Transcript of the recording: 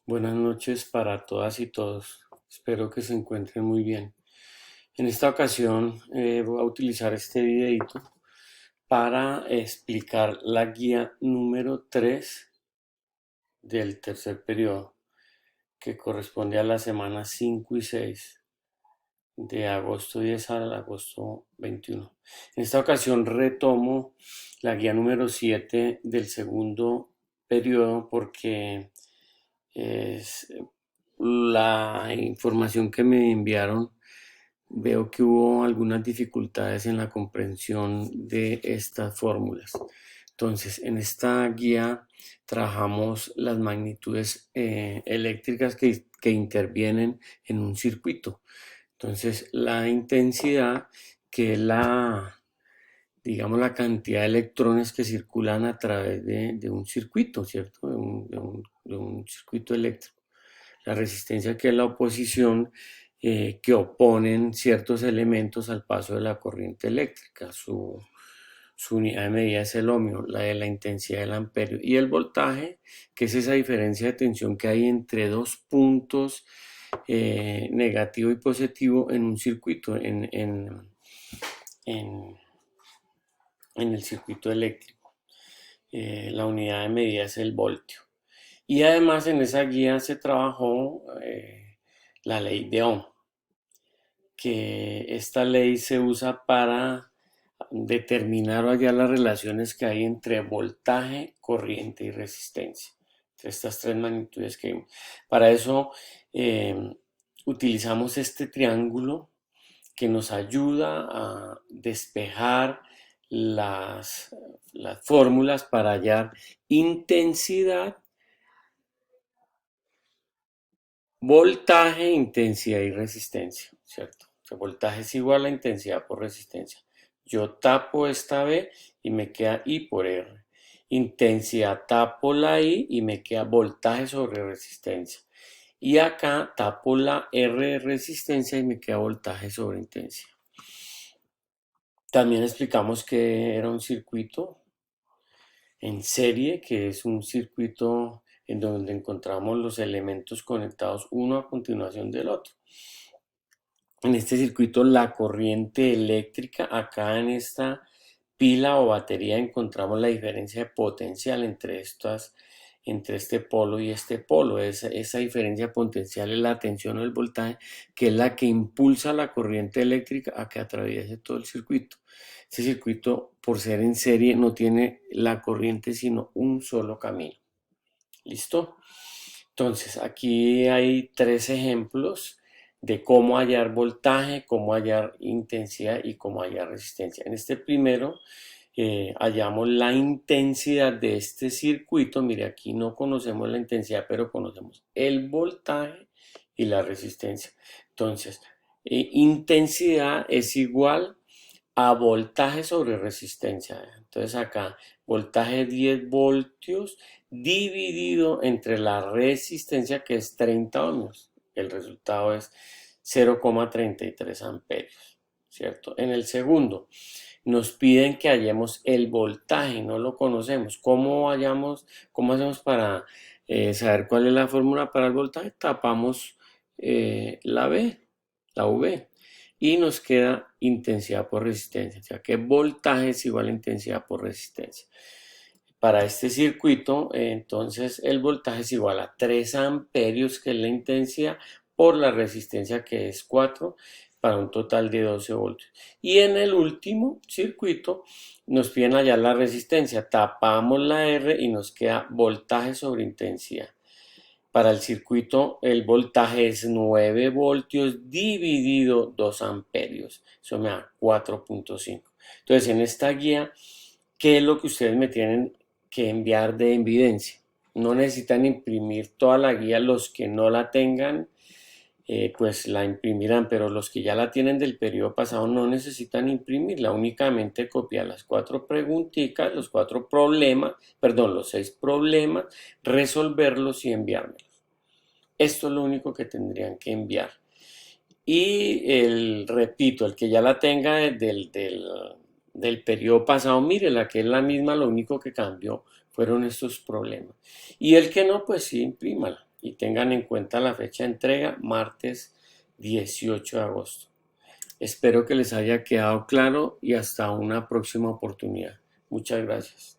Buenas noches para todas y todos. Espero que se encuentren muy bien. En esta ocasión voy a utilizar este videito para explicar la guía número 3 del tercer periodo, que corresponde a las semanas 5 y 6 de agosto 10 al agosto 21. En esta ocasión retomo la guía número 7 del segundo periodo porque es la información que me enviaron. Veo que hubo algunas dificultades en la comprensión de estas fórmulas. Entonces, en esta guía trabajamos las magnitudes eléctricas que intervienen en un circuito. Entonces, la intensidad, que es digamos, la cantidad de electrones que circulan a través de un circuito, ¿cierto? De un circuito eléctrico. La resistencia, que es la oposición, que oponen ciertos elementos al paso de la corriente eléctrica. Su unidad de medida es el ohmio, la de la intensidad del amperio. Y el voltaje, que es esa diferencia de tensión que hay entre dos puntos negativo y positivo en un circuito, en, en el circuito eléctrico. La unidad de medida es el voltio. Y además en esa guía se trabajó la ley de Ohm, que esta ley se usa para determinar o hallar las relaciones que hay entre voltaje, corriente y resistencia, entre estas tres magnitudes que vimos. Para eso utilizamos este triángulo que nos ayuda a despejar las fórmulas para hallar intensidad, voltaje, intensidad y resistencia, ¿cierto? O sea, voltaje es igual a intensidad por resistencia. Yo tapo esta B y me queda I por R. Intensidad, tapo la I y me queda voltaje sobre resistencia. Y acá tapo la R de resistencia y me queda voltaje sobre intensidad. También explicamos que era un circuito en serie, que es un circuito en donde encontramos los elementos conectados uno a continuación del otro. En este circuito, la corriente eléctrica, acá en esta pila o batería encontramos la diferencia de potencial entre este polo y este polo. Esa diferencia potencial es la tensión o el voltaje, que es la que impulsa la corriente eléctrica a que atraviese todo el circuito. Este circuito, por ser en serie, no tiene la corriente sino un solo camino. ¿Listo? Entonces, aquí hay tres ejemplos de cómo hallar voltaje, cómo hallar intensidad y cómo hallar resistencia. En este primero, hallamos la intensidad de este circuito. Mire, aquí no conocemos la intensidad, pero conocemos el voltaje y la resistencia. Entonces, intensidad es igual a voltaje sobre resistencia. Entonces acá, voltaje 10 voltios dividido entre la resistencia, que es 30 ohmios. El resultado es 0,33 amperios, ¿cierto? En el segundo, nos piden que hallemos el voltaje, no lo conocemos. ¿Cómo hacemos para saber cuál es la fórmula para el voltaje? Tapamos la V, y nos queda intensidad por resistencia, o sea que voltaje es igual a intensidad por resistencia. Para este circuito, entonces el voltaje es igual a 3 amperios, que es la intensidad, por la resistencia, que es 4, para un total de 12 voltios. Y en el último circuito nos piden hallar la resistencia, tapamos la R y nos queda voltaje sobre intensidad. Para el circuito, el voltaje es 9 voltios dividido 2 amperios. Eso me da 4,5. Entonces, en esta guía, ¿qué es lo que ustedes me tienen que enviar de evidencia? No necesitan imprimir toda la guía. Los que no la tengan, pues la imprimirán, pero los que ya la tienen del periodo pasado no necesitan imprimirla, únicamente copiar las 4 preguntitas, los 4 problemas, perdón, los 6 problemas, resolverlos y enviármelos. Esto es lo único que tendrían que enviar. Y repito, el que ya la tenga del periodo pasado, mire, la que es la misma, lo único que cambió fueron estos problemas. Y el que no, pues sí, imprímala. y tengan en cuenta la fecha de entrega, martes 18 de agosto. Espero que les haya quedado claro y hasta una próxima oportunidad. Muchas gracias.